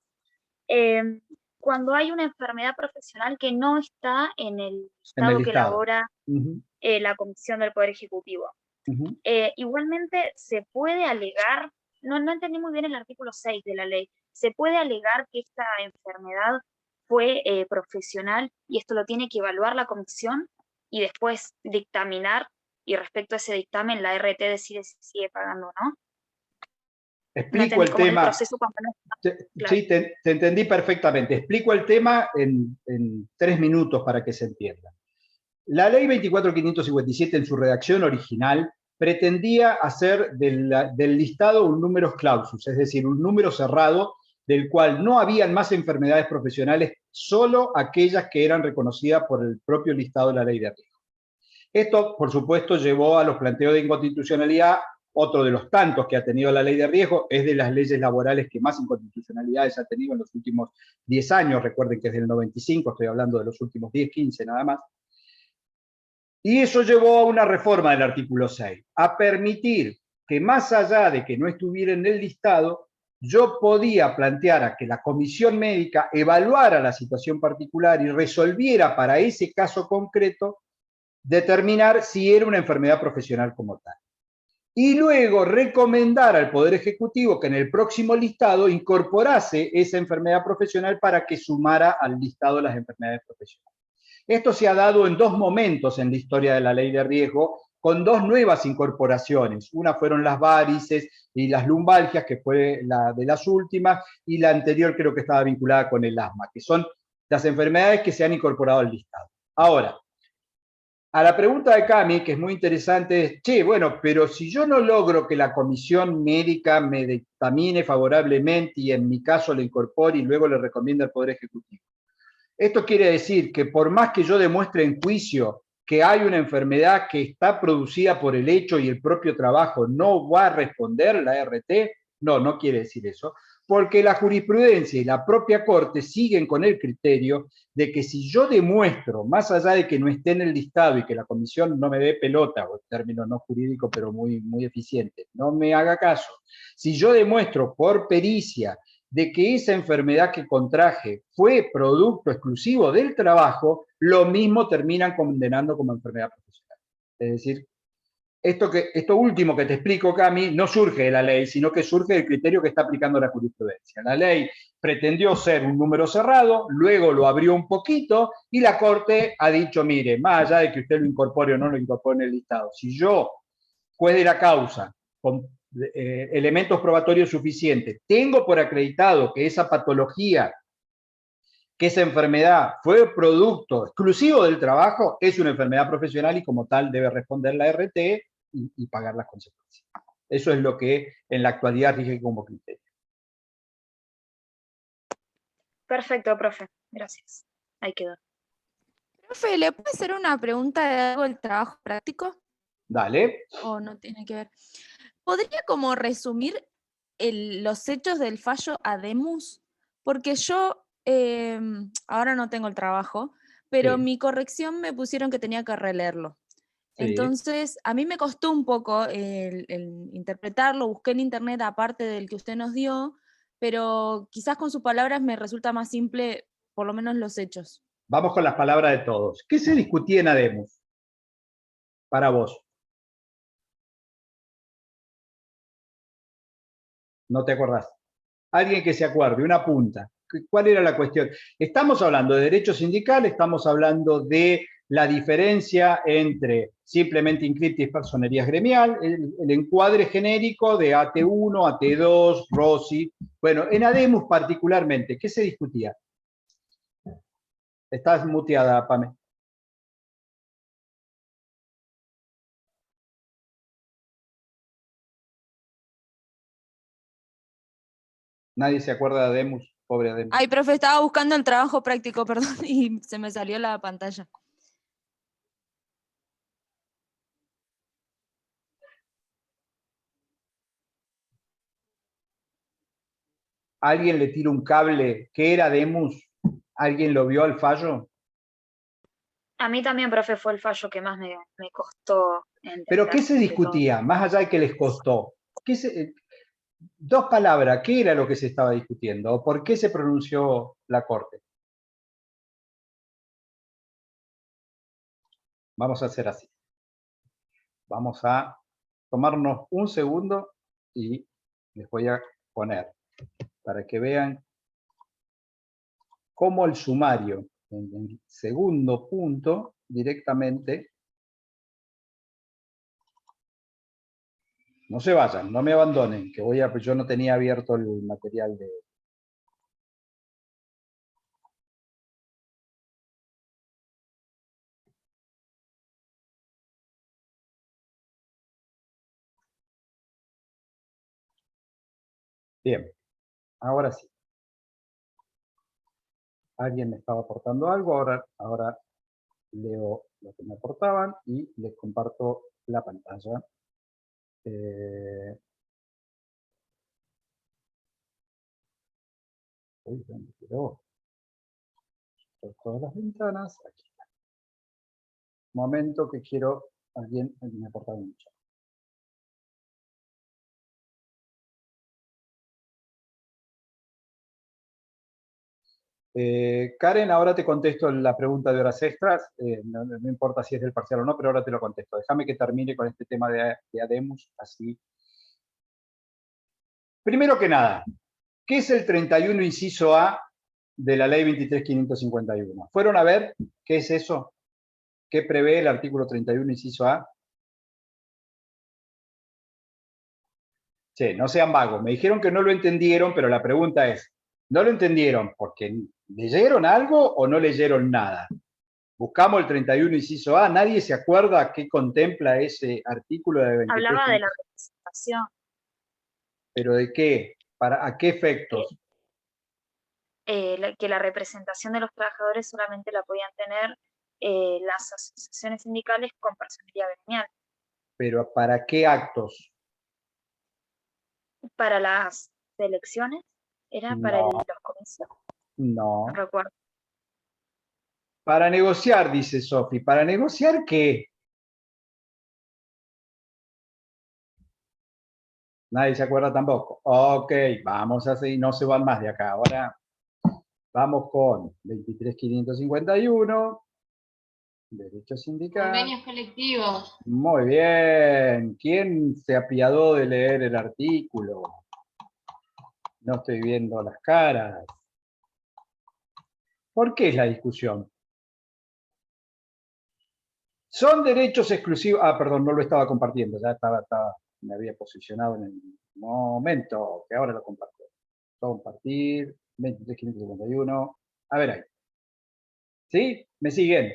cuando hay una enfermedad profesional que no está en el En listado el que listado. elabora Ujú, la Comisión del Poder Ejecutivo, ujú. igualmente se puede alegar, no entendí muy bien el artículo 6 de la ley, se puede alegar que esta enfermedad fue profesional y esto lo tiene que evaluar la comisión y después dictaminar, y respecto a ese dictamen la RT decide si sigue pagando o no. No Explico entendí el cómo es el tema. proceso cuando no está claro. Sí, te entendí perfectamente. Explico el tema en 3 minutos para que se entienda. La ley 24.557 en su redacción original pretendía hacer del listado un numerus clausus, es decir, un número cerrado del cual no habían más enfermedades profesionales, solo aquellas que eran reconocidas por el propio listado de la ley de riesgo. Esto, por supuesto, llevó a los planteos de inconstitucionalidad. Otro de los tantos que ha tenido la ley de riesgo es de las leyes laborales que más inconstitucionalidades ha tenido en los últimos 10 años. Recuerden que es del 95, estoy hablando de los últimos 10, 15 nada más. Y eso llevó a una reforma del artículo 6, a permitir que más allá de que no estuviera en el listado, yo podía plantear a que la comisión médica evaluara la situación particular y resolviera para ese caso concreto determinar si era una enfermedad profesional como tal. Y luego recomendar al Poder Ejecutivo que en el próximo listado incorporase esa enfermedad profesional para que sumara al listado las enfermedades profesionales. Esto se ha dado en 2 momentos en la historia de la ley de riesgo, con 2 nuevas incorporaciones. Una fueron las varices y las lumbalgias, que fue la de las últimas, y la anterior creo que estaba vinculada con el asma, que son las enfermedades que se han incorporado al listado. Ahora, a la pregunta de Cami, que es muy interesante, es, che, bueno, pero si yo no logro que la comisión médica me dictamine favorablemente y en mi caso le incorpore y luego le recomienda al Poder Ejecutivo. Esto quiere decir que por más que yo demuestre en juicio que hay una enfermedad que está producida por el hecho y el propio trabajo, no va a responder la RT, no quiere decir eso, porque la jurisprudencia y la propia Corte siguen con el criterio de que si yo demuestro, más allá de que no esté en el listado y que la comisión no me dé pelota, o término no jurídico pero muy, muy eficiente, no me haga caso, si yo demuestro por pericia de que esa enfermedad que contraje fue producto exclusivo del trabajo, lo mismo terminan condenando como enfermedad profesional. Es decir, esto último que te explico, Cami, no surge de la ley, sino que surge del criterio que está aplicando la jurisprudencia. La ley pretendió ser un número cerrado, luego lo abrió un poquito y la Corte ha dicho, mire, más allá de que usted lo incorpore o no lo incorpore en el listado, si yo, juez de la causa, con elementos probatorios suficientes, tengo por acreditado que esa patología, que esa enfermedad fue producto exclusivo del trabajo, es una enfermedad profesional y como tal debe responder la RT y pagar las consecuencias. Eso es lo que en la actualidad rige como criterio. Perfecto, profe. Gracias. Ahí quedó. Profe, ¿le puedo hacer una pregunta de algo del trabajo práctico? Dale. ¿O no tiene que ver? ¿Podría como resumir los hechos del fallo Ademus? Porque yo ahora no tengo el trabajo, pero Sí, mi corrección me pusieron que tenía que releerlo. sí. Entonces, a mí me costó un poco el interpretarlo, busqué en internet aparte del que usted nos dio, pero quizás con sus palabras me resulta más simple, por lo menos los hechos. Vamos con las palabras de todos. ¿Qué se discutía en Ademus para vos? ¿No te acordás? Alguien que se acuerde, una punta. ¿Cuál era la cuestión? Estamos hablando de derecho sindical, estamos hablando de la diferencia entre simplemente inscriptis personerías gremial, el encuadre genérico de AT1, AT2, ROSI. Bueno, en Ademus particularmente, ¿qué se discutía? Estás muteada, Pame. Nadie se acuerda de Ademus. Pobre Ademus. Ay, profe, estaba buscando el trabajo práctico, perdón, y se me salió la pantalla. ¿Alguien le tira un cable? ¿Qué era Ademus? ¿Alguien lo vio al fallo? A mí también, profe, fue el fallo que más me costó entender. ¿Pero qué se de todo. discutía? Más allá de que les costó. Dos palabras, ¿qué era lo que se estaba discutiendo? ¿O por qué se pronunció la Corte? Vamos a hacer así. Vamos a tomarnos un segundo y les voy a poner para que vean cómo el sumario, en el segundo punto, directamente. No se vayan, no me abandonen, que yo no tenía abierto el material de... Bien, ahora sí. Alguien me estaba aportando algo, ahora leo lo que me aportaban y les comparto la pantalla. Uy, ¿dónde quedó? Por todas las ventanas, aquí está. Momento que quiero, alguien me aportaba mucho. Karen, ahora te contesto la pregunta de horas extras, no importa si es del parcial o no, pero ahora te lo contesto. Déjame que termine con este tema de Ademus, así. Primero que nada, ¿qué es el 31 inciso A de la ley 23.551? ¿Fueron a ver qué es eso? ¿Qué prevé el artículo 31 inciso A? Che, no sean vagos, me dijeron que no lo entendieron, pero la pregunta es, ¿no lo entendieron porque leyeron algo o no leyeron nada? Buscamos el 31 inciso A, ¿nadie se acuerda qué contempla ese artículo de 23? Hablaba de la representación. ¿Pero de qué? ¿A qué efectos? Que la representación de los trabajadores solamente la podían tener las asociaciones sindicales con personería gremial. ¿Pero para qué actos? Para las elecciones, ¿era para No, los comicios? no. No recuerdo. Para negociar, dice Sofi. ¿Para negociar qué? Nadie se acuerda tampoco. Ok, vamos a seguir, no se van más de acá. Ahora vamos con 23.551. Derecho sindical. Convenios colectivos. Muy bien. ¿Quién se apiadó de leer el artículo? No estoy viendo las caras. ¿Por qué es la discusión? Son derechos exclusivos. Ah, perdón, no lo estaba compartiendo. Ya me había posicionado en el momento que ahora lo comparto. Compartir, 23.551. A ver ahí. ¿Sí? ¿Me siguen?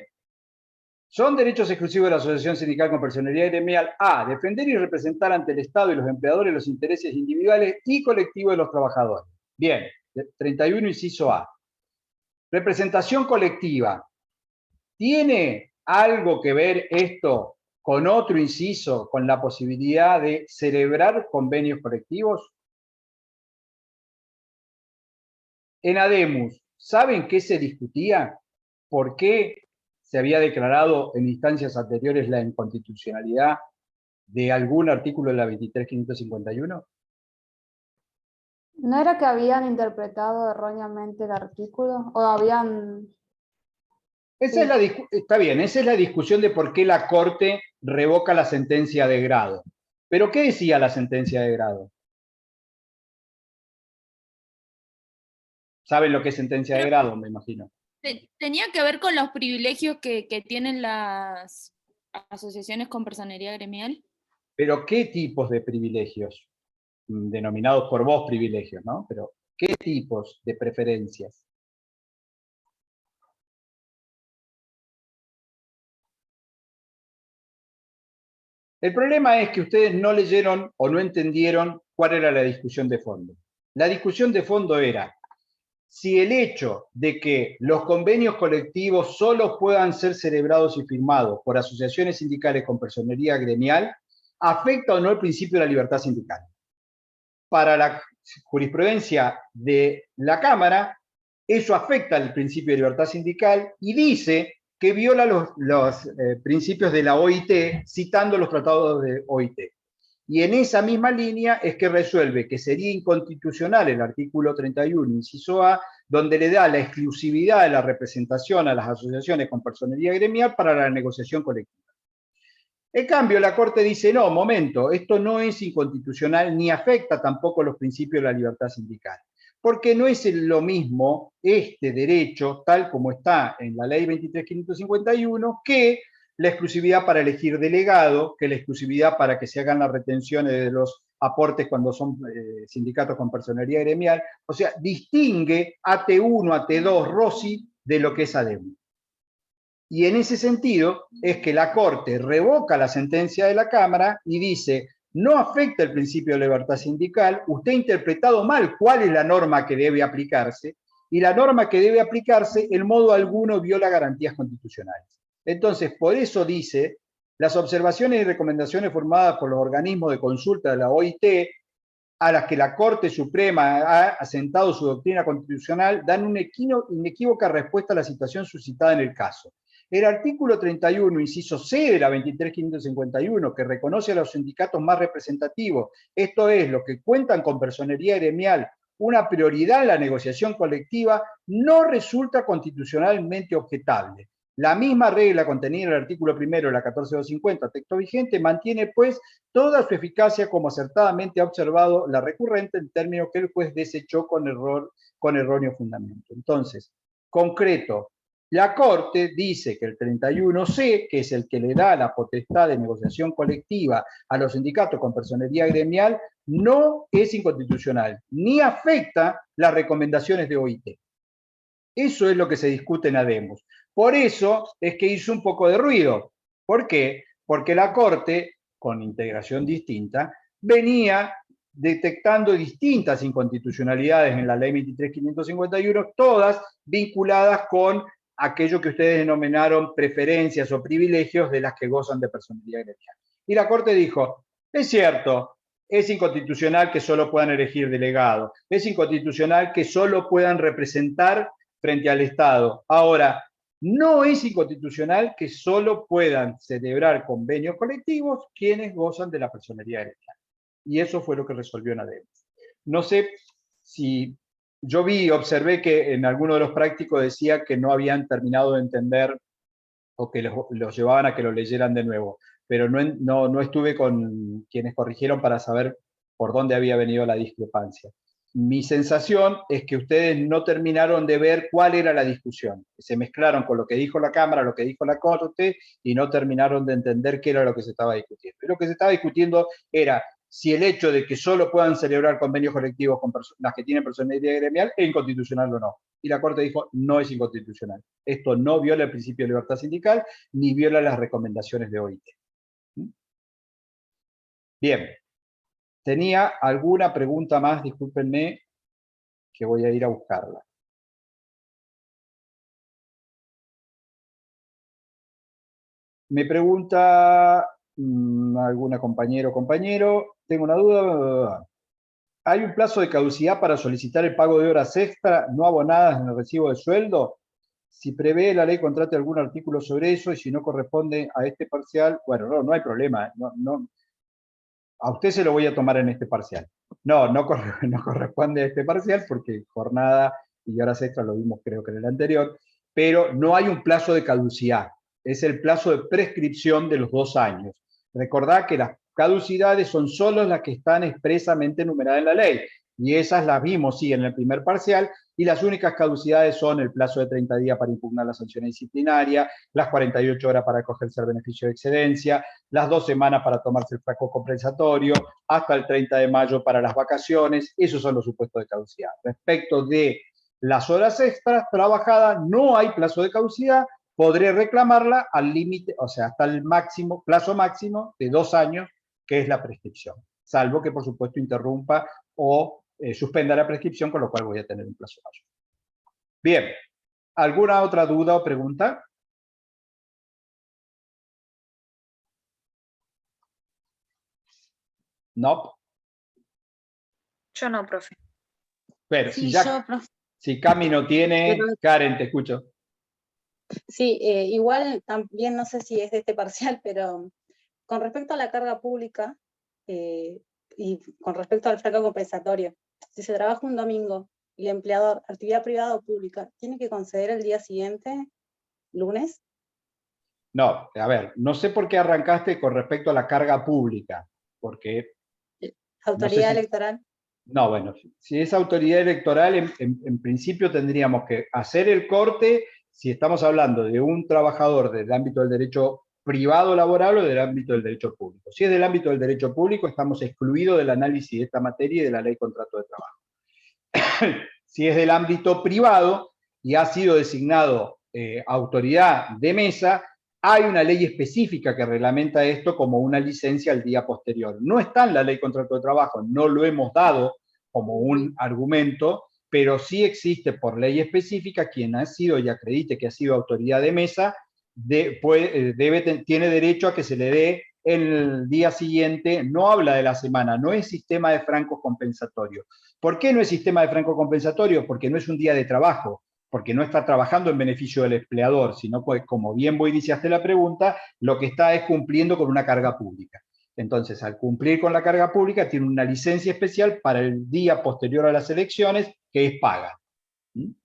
Son derechos exclusivos de la asociación sindical con personería gremial a defender y representar ante el Estado y los empleadores los intereses individuales y colectivos de los trabajadores. Bien, 31 inciso A. Representación colectiva. ¿Tiene algo que ver esto con otro inciso, con la posibilidad de celebrar convenios colectivos? En Ademus, ¿saben qué se discutía? ¿Por qué se había declarado en instancias anteriores la inconstitucionalidad de algún artículo de la 23.551? ¿No era que habían interpretado erróneamente el artículo? ¿O habían...? Esa es está bien, esa es la discusión de por qué la Corte revoca la sentencia de grado. ¿Pero qué decía la sentencia de grado? ¿Saben lo que es sentencia de grado, me imagino? Tenía que ver con los privilegios que tienen las asociaciones con personería gremial. ¿Pero qué tipos de privilegios? Denominados por vos privilegios, ¿no? Pero ¿qué tipos de preferencias? El problema es que ustedes no leyeron o no entendieron cuál era la discusión de fondo. La discusión de fondo era, si el hecho de que los convenios colectivos solo puedan ser celebrados y firmados por asociaciones sindicales con personería gremial afecta o no el principio de la libertad sindical. Para la jurisprudencia de la Cámara, eso afecta al principio de libertad sindical y dice que viola los principios de la OIT, citando los tratados de OIT. Y en esa misma línea es que resuelve que sería inconstitucional el artículo 31, inciso A, donde le da la exclusividad de la representación a las asociaciones con personería gremial para la negociación colectiva. En cambio, la Corte dice, no, momento, esto no es inconstitucional ni afecta tampoco los principios de la libertad sindical, porque no es lo mismo este derecho, tal como está en la Ley 23.551, que la exclusividad para elegir delegado, que la exclusividad para que se hagan las retenciones de los aportes cuando son sindicatos con personería gremial. O sea, distingue AT1, AT2, ROSI de lo que es ADEMU. Y en ese sentido es que la Corte revoca la sentencia de la Cámara y dice, no afecta el principio de libertad sindical, usted ha interpretado mal cuál es la norma que debe aplicarse, y la norma que debe aplicarse en modo alguno viola garantías constitucionales. Entonces, por eso dice, las observaciones y recomendaciones formadas por los organismos de consulta de la OIT, a las que la Corte Suprema ha asentado su doctrina constitucional, dan una inequívoca respuesta a la situación suscitada en el caso. El artículo 31, inciso C de la 23.551, que reconoce a los sindicatos más representativos, esto es, los que cuentan con personería gremial, una prioridad en la negociación colectiva, no resulta constitucionalmente objetable. La misma regla contenida en el artículo 1 de la 14.250, texto vigente, mantiene pues toda su eficacia como acertadamente ha observado la recurrente en términos que el juez desechó con erróneo fundamento. Entonces, concreto, la Corte dice que el 31C, que es el que le da la potestad de negociación colectiva a los sindicatos con personería gremial, no es inconstitucional, ni afecta las recomendaciones de OIT. Eso es lo que se discute en ADEMUS. Por eso es que hizo un poco de ruido. ¿Por qué? Porque la Corte, con integración distinta, venía detectando distintas inconstitucionalidades en la Ley 23.551, todas vinculadas con aquello que ustedes denominaron preferencias o privilegios de las que gozan de personería gremial. Y la Corte dijo, es cierto, es inconstitucional que solo puedan elegir delegados, es inconstitucional que solo puedan representar frente al Estado. Ahora, no es inconstitucional que solo puedan celebrar convenios colectivos quienes gozan de la personería gremial. Y eso fue lo que resolvió en ADEMUS. No sé si yo observé que en alguno de los prácticos decía que no habían terminado de entender o que los llevaban a que lo leyeran de nuevo, pero no estuve con quienes corrigieron para saber por dónde había venido la discrepancia. Mi sensación es que ustedes no terminaron de ver cuál era la discusión. Se mezclaron con lo que dijo la Cámara, lo que dijo la Corte, y no terminaron de entender qué era lo que se estaba discutiendo. Y lo que se estaba discutiendo era si el hecho de que solo puedan celebrar convenios colectivos con las que tienen personalidad gremial es inconstitucional o no. Y la Corte dijo, no es inconstitucional. Esto no viola el principio de libertad sindical, ni viola las recomendaciones de OIT. Bien. Tenía alguna pregunta más, discúlpenme, que voy a ir a buscarla. Me pregunta alguna compañera o compañero, tengo una duda. ¿Hay un plazo de caducidad para solicitar el pago de horas extra no abonadas en el recibo de sueldo? Si prevé la ley, contrate algún artículo sobre eso, y si no corresponde a este parcial, bueno, no hay problema. A usted se lo voy a tomar en este parcial. No corresponde a este parcial porque jornada y horas extras lo vimos creo que en el anterior, pero no hay un plazo de caducidad. Es el plazo de prescripción de los 2 años. Recordad que las caducidades son solo las que están expresamente numeradas en la ley. Y esas las vimos, sí, en el primer parcial, y las únicas caducidades son el plazo de 30 días para impugnar la sanción disciplinaria, las 48 horas para acogerse al beneficio de excedencia, las 2 semanas para tomarse el frasco compensatorio, hasta el 30 de mayo para las vacaciones. Esos son los supuestos de caducidad. Respecto de las horas extras trabajadas, no hay plazo de caducidad, podré reclamarla al límite, o sea, hasta el plazo máximo de 2 años, que es la prescripción, salvo que por supuesto interrumpa o suspenda la prescripción, con lo cual voy a tener un plazo mayor. Bien, ¿alguna otra duda o pregunta? No. Yo no, profe. Pero Sí, si ya, yo, profe. si Cami no tiene, Pero- Karen, te escucho. Sí, igual también no sé si es de este parcial, pero con respecto a la carga pública y con respecto al franco compensatorio, si se trabaja un domingo y el empleador, actividad privada o pública, ¿tiene que conceder el día siguiente, lunes? No, a ver, no sé por qué arrancaste con respecto a la carga pública, porque Autoridad si- electoral. no, bueno, si es autoridad electoral, en principio tendríamos que hacer el corte si estamos hablando de un trabajador del ámbito del derecho privado laboral o del ámbito del derecho público. Si es del ámbito del derecho público, estamos excluidos del análisis de esta materia y de la ley de contrato de trabajo. Si es del ámbito privado y ha sido designado autoridad de mesa, hay una ley específica que reglamenta esto como una licencia al día posterior. No está en la ley de contrato de trabajo, no lo hemos dado como un argumento, pero sí existe por ley específica quien ha sido y acredite que ha sido autoridad de mesa, tiene derecho a que se le dé el día siguiente. No habla de la semana, no es sistema de francos compensatorio. ¿Por qué no es sistema de franco compensatorio? Porque no es un día de trabajo, porque no está trabajando en beneficio del empleador, sino que, como bien vos iniciaste la pregunta, lo que está es cumpliendo con una carga pública. Entonces, al cumplir con la carga pública, tiene una licencia especial para el día posterior a las elecciones, que es paga.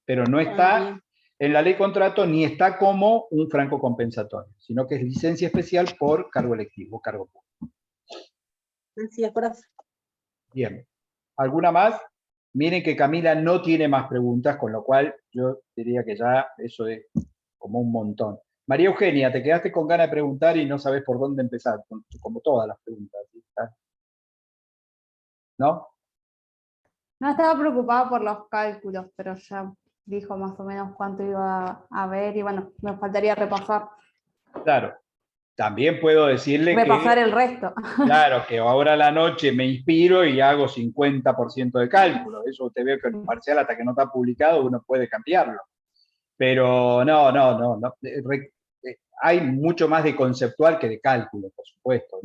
Pero no está en la ley contrato ni está como un franco compensatorio, sino que es licencia especial por cargo electivo, cargo público. Gracias, profe. Bien. ¿Alguna más? Miren que Camila no tiene más preguntas, con lo cual yo diría que ya eso es como un montón. María Eugenia, te quedaste con ganas de preguntar y no sabes por dónde empezar, como todas las preguntas. ¿No? No estaba preocupada por los cálculos, pero ya dijo más o menos cuánto iba a ver y bueno, me faltaría repasar Claro. También puedo decirle repasar el resto. claro, que ahora a la noche me inspiro y hago 50% de cálculo. Eso usted ve que el parcial, hasta que no está publicado, uno puede cambiarlo. Pero no. Hay mucho más de conceptual que de cálculo, por supuesto.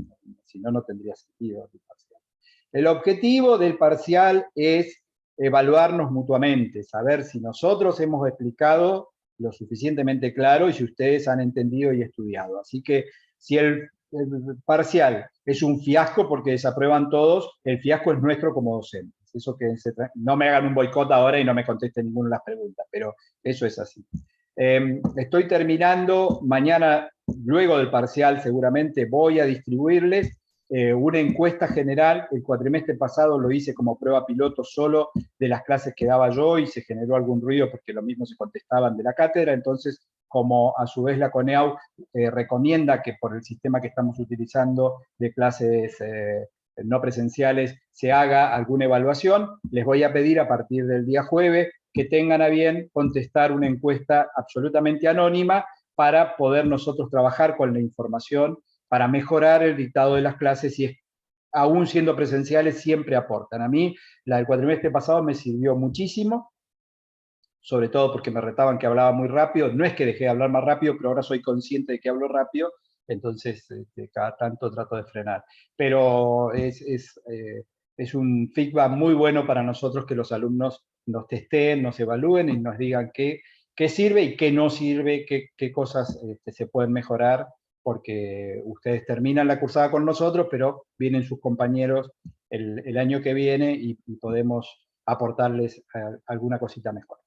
Si no, no tendría sentido el parcial. El objetivo del parcial es evaluarnos mutuamente, saber si nosotros hemos explicado lo suficientemente claro y si ustedes han entendido y estudiado. Así que si el parcial es un fiasco porque desaprueban todos, el fiasco es nuestro como docentes. Eso que no me hagan un boicot ahora y no me contesten ninguna de las preguntas, pero eso es así. Estoy terminando, mañana, luego del parcial, seguramente voy a distribuirles una encuesta general. El cuatrimestre pasado lo hice como prueba piloto solo de las clases que daba yo y se generó algún ruido porque lo mismo se contestaban de la cátedra. Entonces, como a su vez la CONEAU recomienda que por el sistema que estamos utilizando de clases no presenciales se haga alguna evaluación, les voy a pedir a partir del día jueves que tengan a bien contestar una encuesta absolutamente anónima para poder nosotros trabajar con la información para mejorar el dictado de las clases y aún siendo presenciales siempre aportan. A mí la del cuatrimestre pasado me sirvió muchísimo, sobre todo porque me retaban que hablaba muy rápido. No es que dejé de hablar más rápido, pero ahora soy consciente de que hablo rápido, entonces cada tanto trato de frenar. Pero es un feedback muy bueno para nosotros que los alumnos nos testeen, nos evalúen y nos digan qué sirve y qué no sirve, qué cosas se pueden mejorar, porque ustedes terminan la cursada con nosotros, pero vienen sus compañeros el año que viene y podemos aportarles alguna cosita mejor.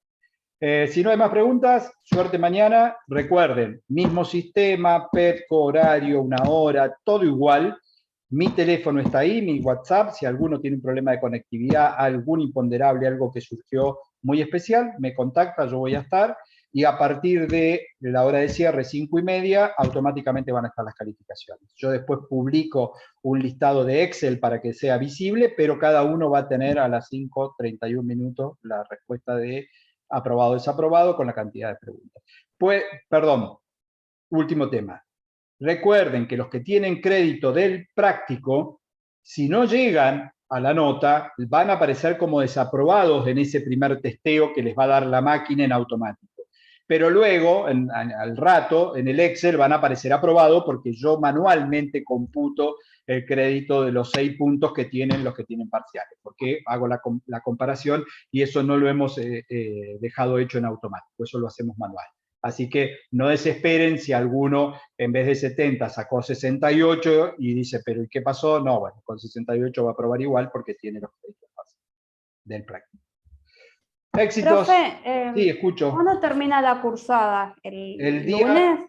Si no hay más preguntas, suerte mañana. Recuerden, mismo sistema, PETCO, horario, una hora, todo igual. Mi teléfono está ahí, mi WhatsApp. Si alguno tiene un problema de conectividad, algún imponderable, algo que surgió muy especial, me contacta, yo voy a estar. Y a partir de la hora de cierre, 5:30, automáticamente van a estar las calificaciones. Yo después publico un listado de Excel para que sea visible, pero cada uno va a tener a las 5:31 minutos la respuesta de aprobado o desaprobado con la cantidad de preguntas. Pues, perdón, último tema. Recuerden que los que tienen crédito del práctico, si no llegan a la nota, van a aparecer como desaprobados en ese primer testeo que les va a dar la máquina en automático. Pero luego, al rato, en el Excel van a aparecer aprobados porque yo manualmente computo el crédito de los 6 puntos que tienen los que tienen parciales, porque hago la comparación y eso no lo hemos dejado hecho en automático, eso lo hacemos manual. Así que no desesperen si alguno en vez de 70 sacó 68 y dice, pero ¿y qué pasó? No, bueno, con 68 va a aprobar igual porque tiene los créditos del práctico. Éxitos. Profe, Sí, escucho. ¿cuándo termina la cursada? El ¿Lunes?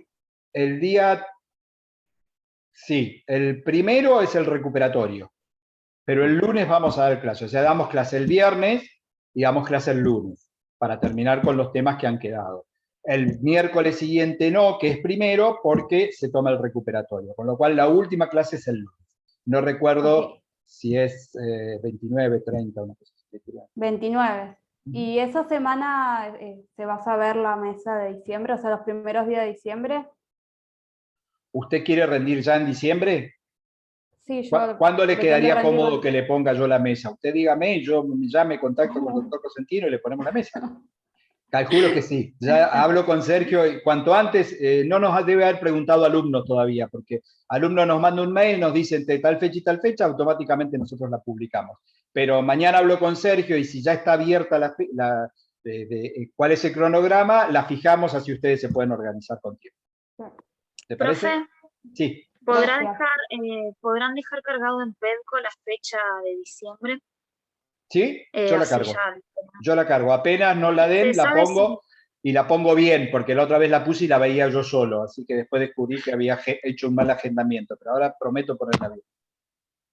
Sí, el primero es el recuperatorio, pero el lunes vamos a dar clase. O sea, damos clase el viernes y damos clase el lunes, para terminar con los temas que han quedado. El miércoles siguiente no, que es primero, porque se toma el recuperatorio, con lo cual la última clase es el lunes. No recuerdo Ok. si es 29, 30, una cosa así. 29. ¿Y esa semana se va a saber la mesa de diciembre, o sea, los primeros días de diciembre? ¿Usted quiere rendir ya en diciembre? Sí, yo ¿Cuándo le pretendo quedaría rendirlo cómodo que le ponga yo la mesa? Usted dígame, yo ya me contacto con el doctor Cosentino y le ponemos la mesa. Calculo que sí. Ya hablo con Sergio y cuanto antes, no nos debe haber preguntado alumnos todavía, porque alumnos nos manda un mail, nos dicen de tal fecha y tal fecha, automáticamente nosotros la publicamos. Pero mañana hablo con Sergio y si ya está abierta cuál es el cronograma, la fijamos así ustedes se pueden organizar con tiempo. ¿Te parece? Profe, Sí. Gracias. ¿podrán dejar cargado en PEDCO la fecha de diciembre? ¿Sí? Yo la Así cargo. ya. Yo la cargo. Apenas no la den, ¿Se la sabe pongo y la pongo bien, porque la otra vez la puse y la veía yo solo, así que después descubrí que había hecho un mal agendamiento, pero ahora prometo ponerla bien.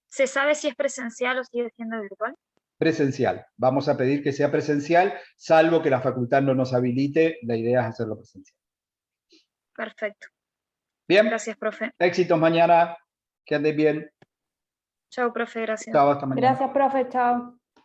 ¿Se sabe si es presencial o sigue siendo virtual? Presencial. Vamos a pedir que sea presencial, salvo que la facultad no nos habilite, la idea es hacerlo presencial. Perfecto. Bien, Gracias, profe. éxitos mañana, que anden bien. Chao, profe, gracias. Chao, hasta mañana. Gracias, profe, chao.